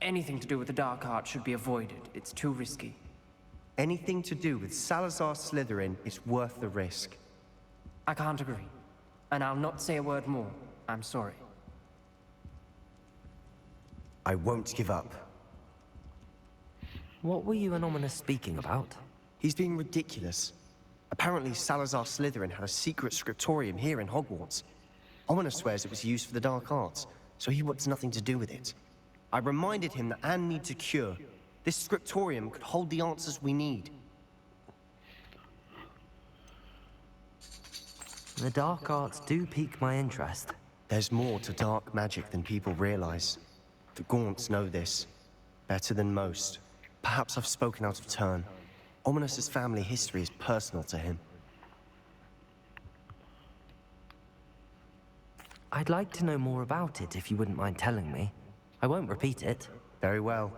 Anything to do with the dark art should be avoided. It's too risky. Anything to do with Salazar Slytherin is worth the risk. I can't agree. And I'll not say a word more. I'm sorry. I won't give up. What were you and Ominous speaking about? He's being ridiculous. Apparently Salazar Slytherin had a secret scriptorium here in Hogwarts. Ominous swears it was used for the dark arts, so he wants nothing to do with it. I reminded him that Anne needs a cure. This scriptorium could hold the answers we need. The dark arts do pique my interest. There's more to dark magic than people realize. The Gaunts know this better than most. Perhaps I've spoken out of turn. Ominous's family history is personal to him. I'd like to know more about it if you wouldn't mind telling me. I won't repeat it. Very well.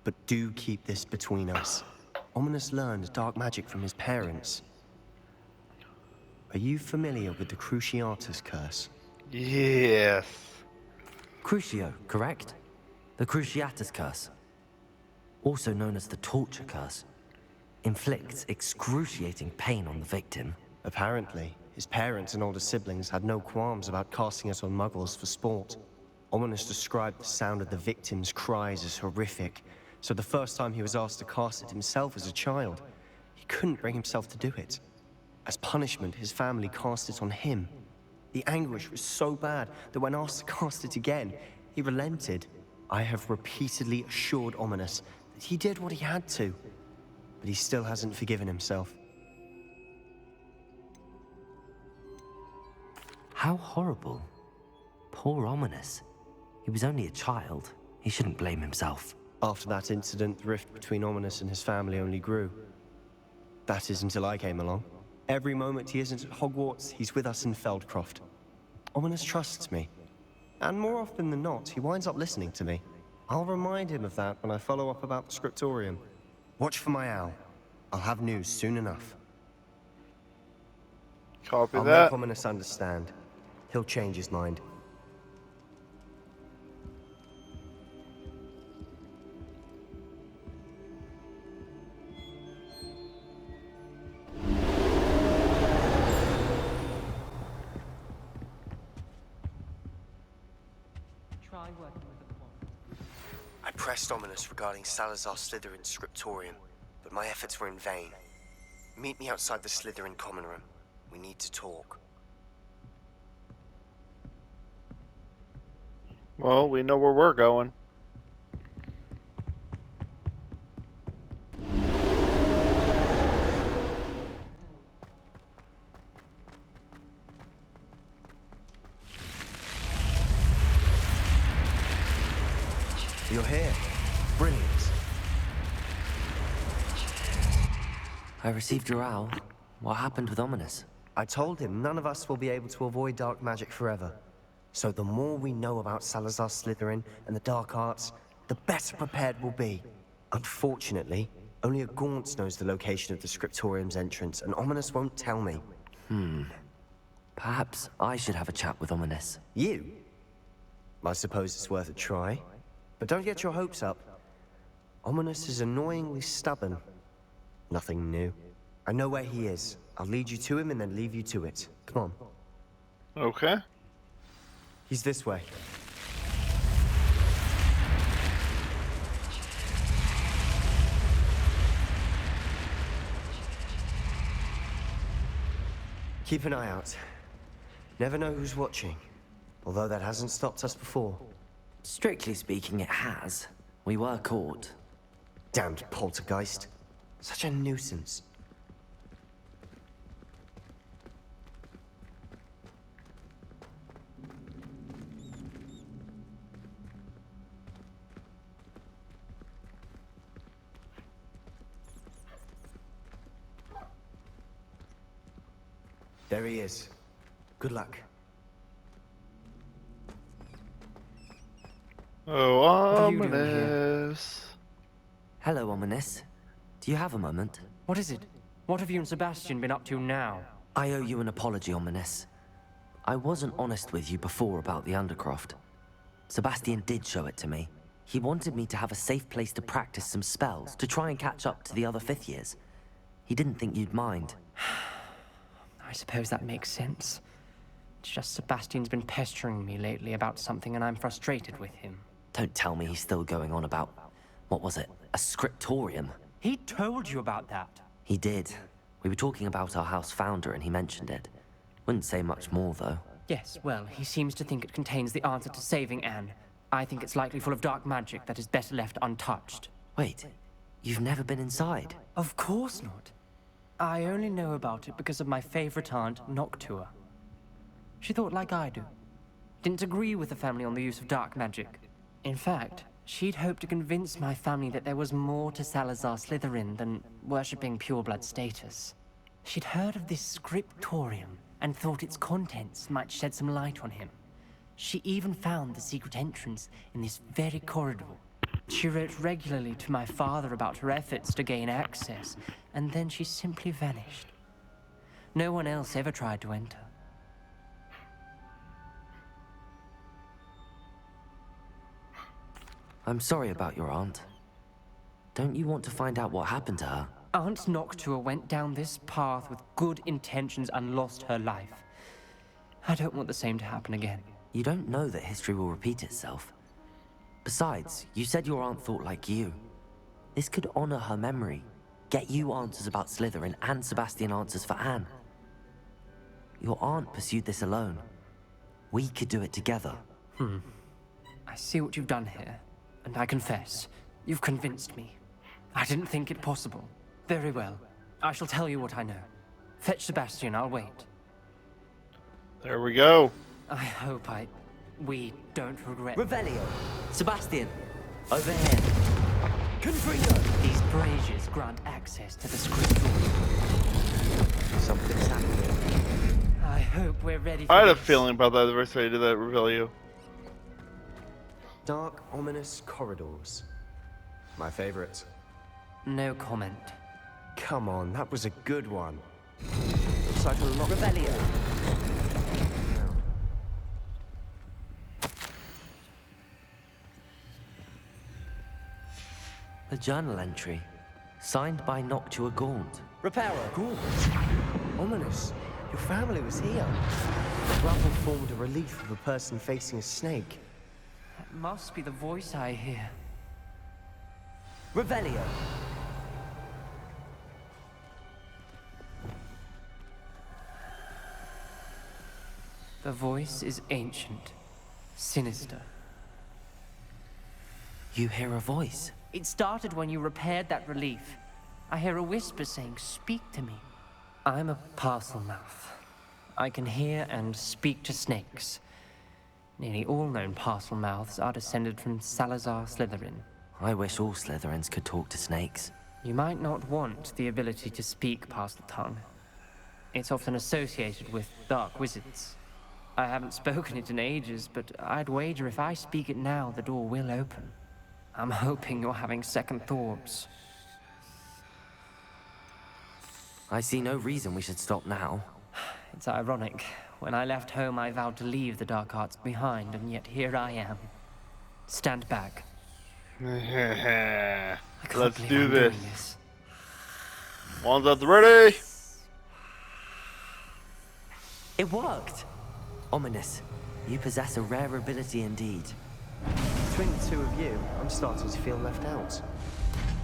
But do keep this between us. Ominous learned dark magic from his parents. Are you familiar with the Cruciatus curse? Yes. Crucio, correct? The Cruciatus curse. Also known as the torture curse. Inflicts excruciating pain on the victim. Apparently, his parents and older siblings had no qualms about casting it on muggles for sport. Ominous described the sound of the victim's cries as horrific, so the first time he was asked to cast it himself as a child, he couldn't bring himself to do it. As punishment, his family cast it on him. The anguish was so bad that when asked to cast it again, he relented. I have repeatedly assured Ominous that he did what he had to, but he still hasn't forgiven himself. How horrible. Poor Ominous. He was only a child. He shouldn't blame himself. After that incident, the rift between Ominous and his family only grew. That is until I came along. Every moment he isn't at Hogwarts, he's with us in Feldcroft. Ominous trusts me. And more often than not, he winds up listening to me. I'll remind him of that when I follow up about the scriptorium. Watch for my owl. I'll have news soon enough. Copy I'll that. make Ominous understand. He'll change his mind. I pressed Ominous regarding Salazar Slytherin's scriptorium, but my efforts were in vain. Meet me outside the Slytherin common room. We need to talk. Well, we know where we're going. You're here. Brilliant. I received your owl. What happened with Ominous? I told him none of us will be able to avoid dark magic forever. So the more we know about Salazar Slytherin and the dark arts, the better prepared we'll be. Unfortunately, only a Gaunt knows the location of the scriptorium's entrance, and Ominous won't tell me. Perhaps I should have a chat with Ominous. You? I suppose it's worth a try. But don't get your hopes up. Ominous is annoyingly stubborn. Nothing new. I know where he is. I'll lead you to him and then leave you to it. Come on. Okay. He's this way. Keep an eye out. Never know who's watching. Although that hasn't stopped us before. Strictly speaking, it has. We were caught. Damned poltergeist. Such a nuisance. There he is. Good luck. Oh, are you doing ominous. Hello, Ominous. Do you have a moment? What is it? What have you and Sebastian been up to now? I owe you an apology, Ominous. I wasn't honest with you before about the Undercroft. Sebastian did show it to me. He wanted me to have a safe place to practice some spells, to try and catch up to the other 5th years. He didn't think you'd mind. I suppose that makes sense. It's just Sebastian's been pestering me lately about something and I'm frustrated with him. Don't tell me he's still going on about, what was it, a scriptorium? He told you about that. He did. We were talking about our house founder and he mentioned it. Wouldn't say much more, though. Yes, well, he seems to think it contains the answer to saving Anne. I think it's likely full of dark magic that is better left untouched. Wait, you've never been inside? Of course not. I only know about it because of my favorite aunt, Noctua. She thought like I do. Didn't agree with the family on the use of dark magic. In fact, she'd hoped to convince my family that there was more to Salazar Slytherin than worshipping pureblood status. She'd heard of this scriptorium and thought its contents might shed some light on him. She even found the secret entrance in this very corridor. She wrote regularly to my father about her efforts to gain access, and then she simply vanished. No one else ever tried to enter. I'm sorry about your aunt. Don't you want to find out what happened to her? Aunt Noctua went down this path with good intentions and lost her life. I don't want the same to happen again. You don't know that history will repeat itself. Besides, you said your aunt thought like you. This could honor her memory, get you answers about Slytherin and Sebastian answers for Anne. Your aunt pursued this alone. We could do it together. I see what you've done here, and I confess, you've convinced me. I didn't think it possible. Very well. I shall tell you what I know. Fetch Sebastian, I'll wait. There we go. I hope we don't regret... Revelio! Sebastian! Over here! Confringo! These braziers grant access to the scriptorium. Something's happening. I hope we're ready for I had a this. feeling about that ever say to that Revelio. Dark, ominous corridors. My favorite. No comment. Come on, that was a good one. Looks like a lot. Revelio! A journal entry, signed by Noctua Gaunt. Reparo. Gaunt. Ominous. Your family was here. The rubble formed a relief of a person facing a snake. That must be the voice I hear. Revelio! The voice is ancient, sinister. You hear a voice. It started when you repaired that relief. I hear a whisper saying, "Speak to me." I'm a parcel mouth. I can hear and speak to snakes. Nearly all known parcel mouths are descended from Salazar Slytherin. I wish all Slytherins could talk to snakes. You might not want the ability to speak parcel tongue. It's often associated with dark wizards. I haven't spoken it in ages, but I'd wager if I speak it now, the door will open. I'm hoping you're having second thoughts. I see no reason we should stop now. It's ironic. When I left home, I vowed to leave the dark arts behind, and yet here I am. Stand back. I can't Let's believe do I'm this. doing this. Wands up, ready? It worked! Ominous, you possess a rare ability indeed. Between the two of you, I'm starting to feel left out.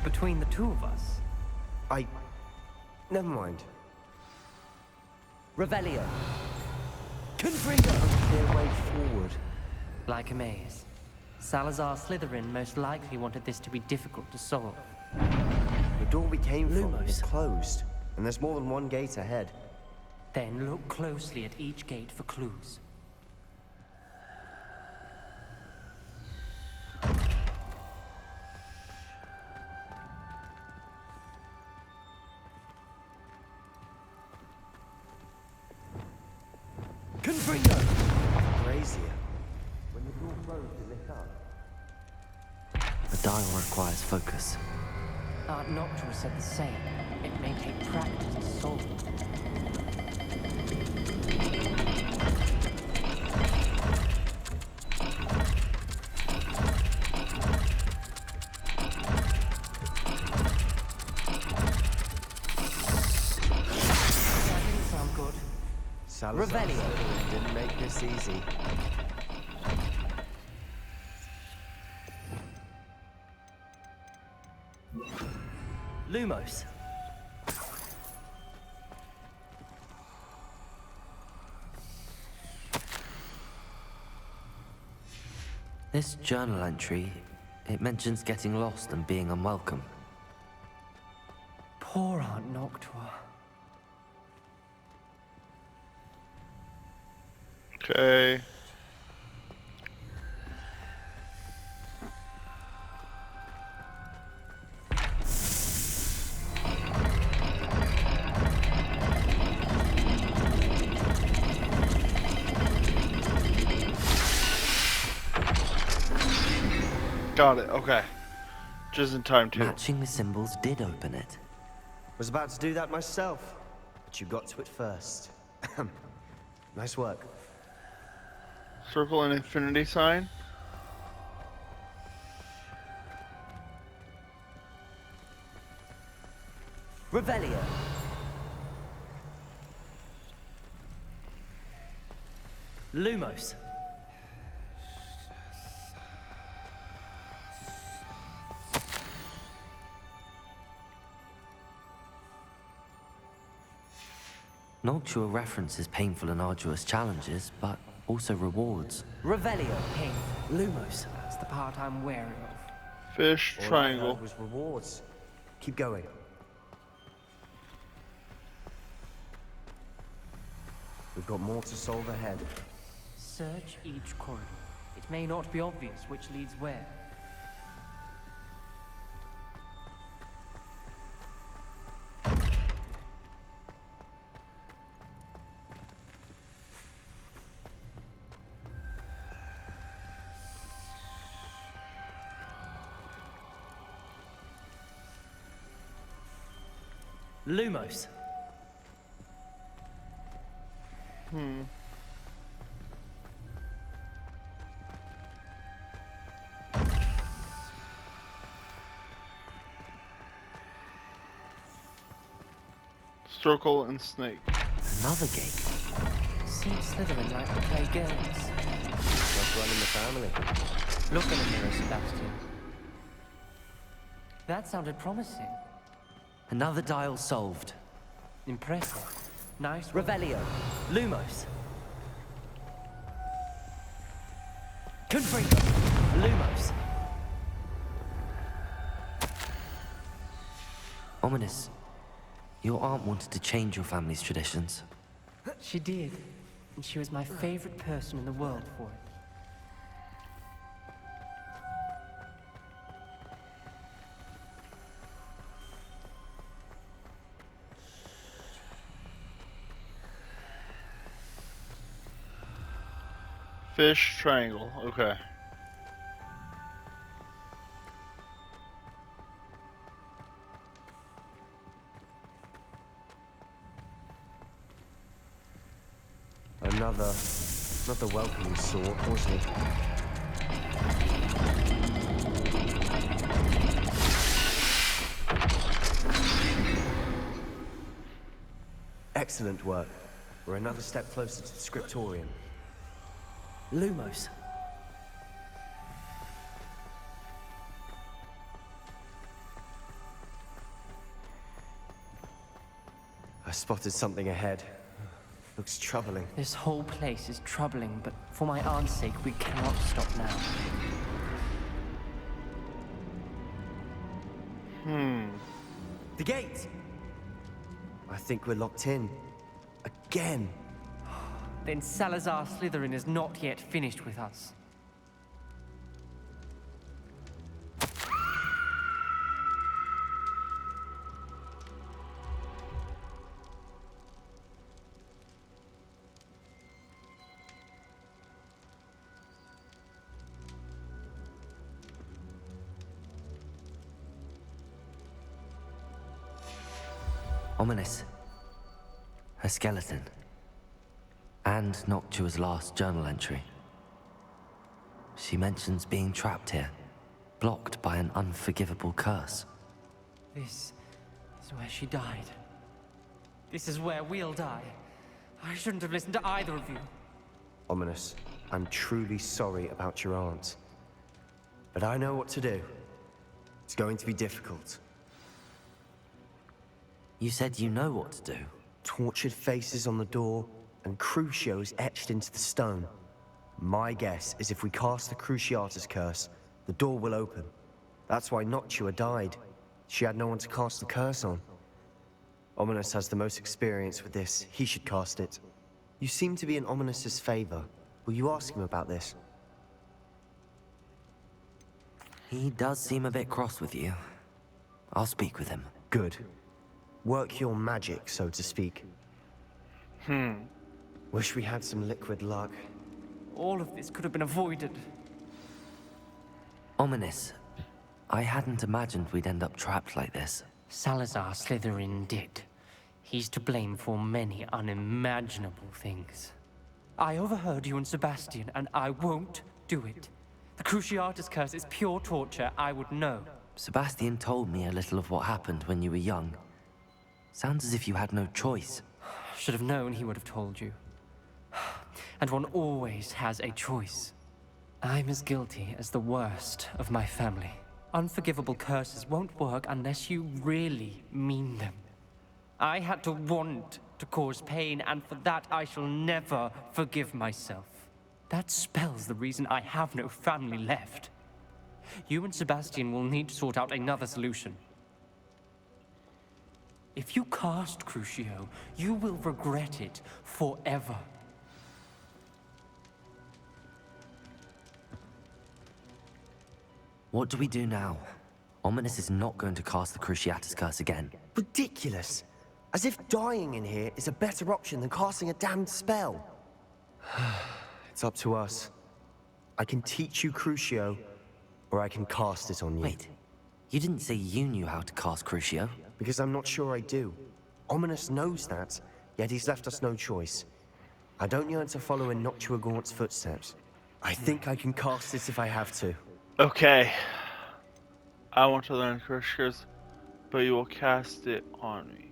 Between the two of us, Never mind. Revelio! Confringo! Clear way forward. like a maze. Salazar Slytherin most likely wanted this to be difficult to solve. The door we came from Lumos. is closed, and there's more than one gate ahead. Then look closely at each gate for clues. Confringo! Brazier. When the door closed, it lit up. The dial requires focus. Aunt Noctua said the same. It may take practice to solve it. Salazar Revelio. didn't make this easy. Lumos. This journal entry, it mentions getting lost and being unwelcome. Poor Aunt Noctua. Okay. Got it, okay. Just in time, too. Matching the symbols did open it. Was about to do that myself, but you got to it first. Nice work. Circle and infinity sign. Revelio. Lumos. Noctua references painful and arduous challenges, but also rewards. Revelio. Hey, Lumos. That's the part I'm wary of. Fish, All I triangle. heard was rewards. Keep going. We've got more to solve ahead. Search each corridor. It may not be obvious which leads where. Lumos. Circle and snake. Another gate. Seems Slytherin like to play games. Just running the family. Look in the mirror, Sebastian. That sounded promising. Another dial solved. Impressive. Nice work. Revelio. Lumos. Confringo. Lumos. Ominous. Your aunt wanted to change your family's traditions. She did. And she was my favorite person in the world for it. Fish, triangle. Okay. Another welcoming sort, wasn't it? Excellent work. We're another step closer to the scriptorium. Lumos. I spotted something ahead. Looks troubling. This whole place is troubling, but for my aunt's sake, we cannot stop now. The gate! I think we're locked in. Again. Then Salazar Slytherin is not yet finished with us. Ominous. Her skeleton. And Noctua's last journal entry. She mentions being trapped here, blocked by an unforgivable curse. This is where she died. This is where we'll die. I shouldn't have listened to either of you. Ominous, I'm truly sorry about your aunt. But I know what to do. It's going to be difficult. You said you know what to do. Tortured faces on the door, and Crucios etched into the stone. My guess is if we cast the Cruciatus curse, the door will open. That's why Noctua died. She had no one to cast the curse on. Ominous has the most experience with this. He should cast it. You seem to be in Ominous's favor. Will you ask him about this? He does seem a bit cross with you. I'll speak with him. Good. Work your magic, so to speak. Wish we had some liquid luck. All of this could have been avoided. Ominous. I hadn't imagined we'd end up trapped like this. Salazar Slytherin did. He's to blame for many unimaginable things. I overheard you and Sebastian, and I won't do it. The Cruciatus curse is pure torture. I would know. Sebastian told me a little of what happened when you were young. Sounds as if you had no choice. Should have known he would have told you. And one always has a choice. I'm as guilty as the worst of my family. Unforgivable curses won't work unless you really mean them. I had to want to cause pain, and for that I shall never forgive myself. That spells the reason I have no family left. You and Sebastian will need to sort out another solution. If you cast Crucio, you will regret it forever. What do we do now? Ominous is not going to cast the Cruciatus curse again. Ridiculous! As if dying in here is a better option than casting a damned spell. It's up to us. I can teach you Crucio, or I can cast it on you. Wait, you didn't say you knew how to cast Crucio? Because I'm not sure I do. Ominous knows that, yet he's left us no choice. I don't yearn to follow in Noctua Gaunt's footsteps. I think I can cast it if I have to. Okay. I want to learn Crucius, but you will cast it on me.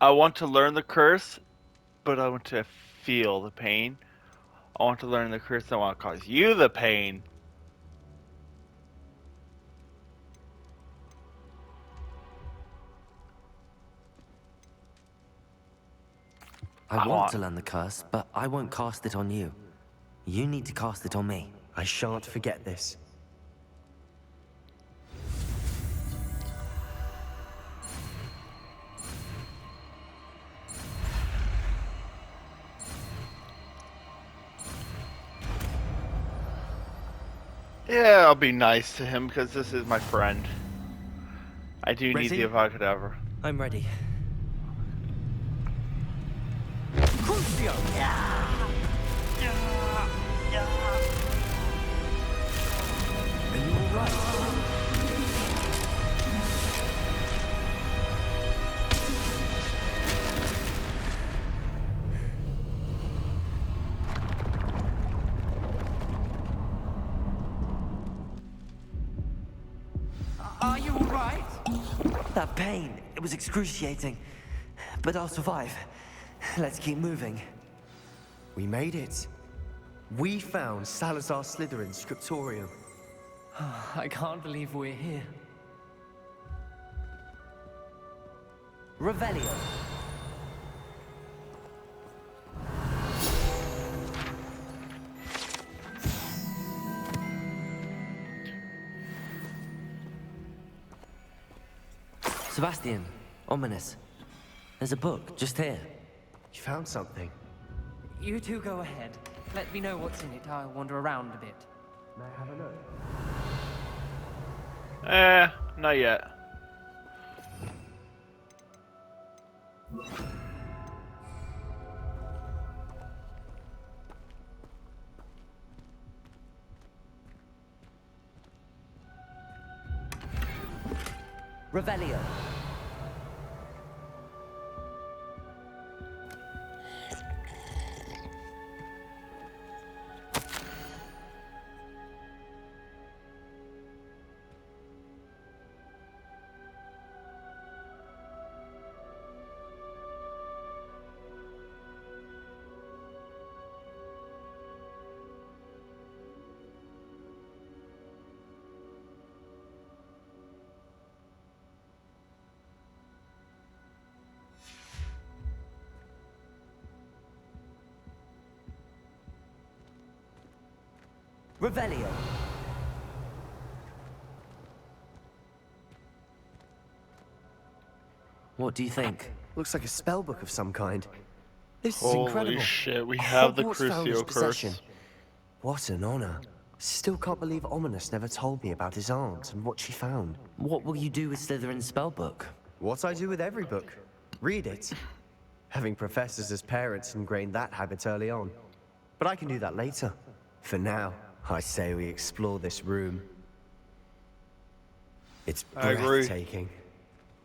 I want to learn the curse, but I want to feel the pain. I want to learn the curse, I want to cause you the pain. I want to learn the curse, but I won't cast it on you. You need to cast it on me. I shan't forget this. Yeah, I'll be nice to him because this is my friend. I do need Ready? the Avocadabra. I'm ready. Crucio! Are you alright? Are you alright? That pain, it was excruciating. But I'll survive. Let's keep moving. We made it. We found Salazar Slytherin's scriptorium. I can't believe we're here. Revelio. Sebastian, Ominous. There's a book just here. You found something. You two go ahead. Let me know what's in it. I'll wander around a bit. May I have a look? Not yet. Revelio. Revelio. What do you think? Looks like a spell book of some kind. This is Holy incredible. shit, we A have the Hogwarts founder's Crucio possession. curse. What an honor. Still can't believe Ominous never told me about his aunt and what she found. What will you do with Slytherin's spellbook? What I do with every book. Read it. Having professors as parents ingrained that habit early on. But I can do that later. For now, I say we explore this room. It's I agree. breathtaking.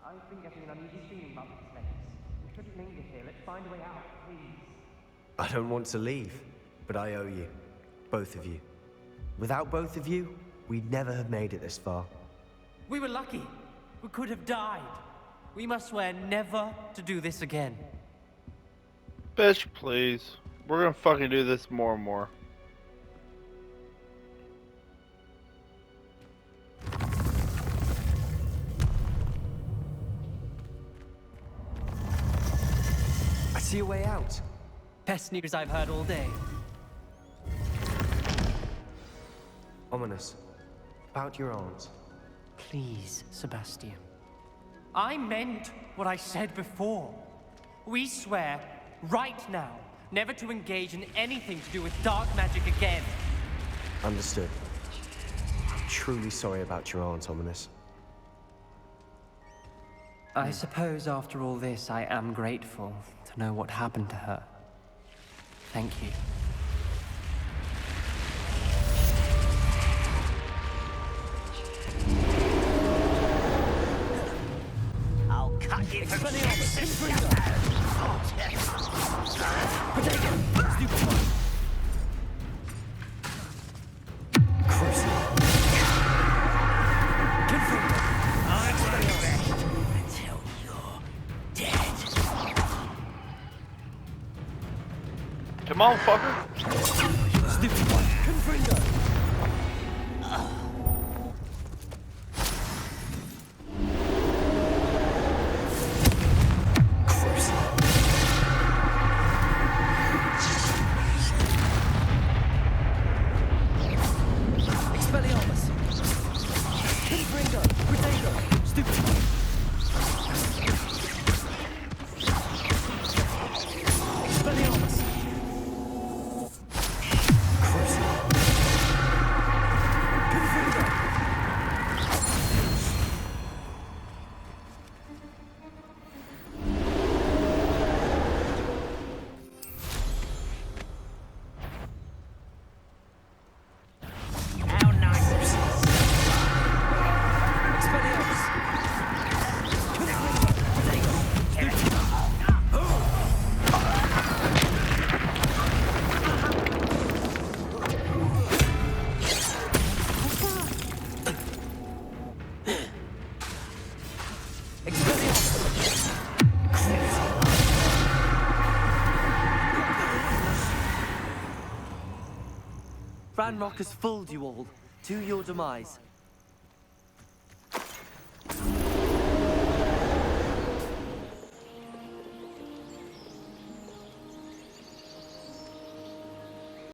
I've been getting an uneasy feeling about this place. We shouldn't linger here. Let's find a way out, please. I don't want to leave, but I owe you. Both of you. Without both of you, we'd never have made it this far. We were lucky. We could have died. We must swear never to do this again. Bitch, please. We're gonna fucking do this more and more. I see a way out. Best news I've heard all day. Ominous. About your aunt. Please, Sebastian. I meant what I said before. We swear, right now, never to engage in anything to do with dark magic again. Understood. I'm truly sorry about your aunt, Ominous. I suppose after all this, I am grateful to know what happened to her. Thank you. I'll cut you from until you're dead. Come on, fucker. Ranrock has fooled you all, to your demise.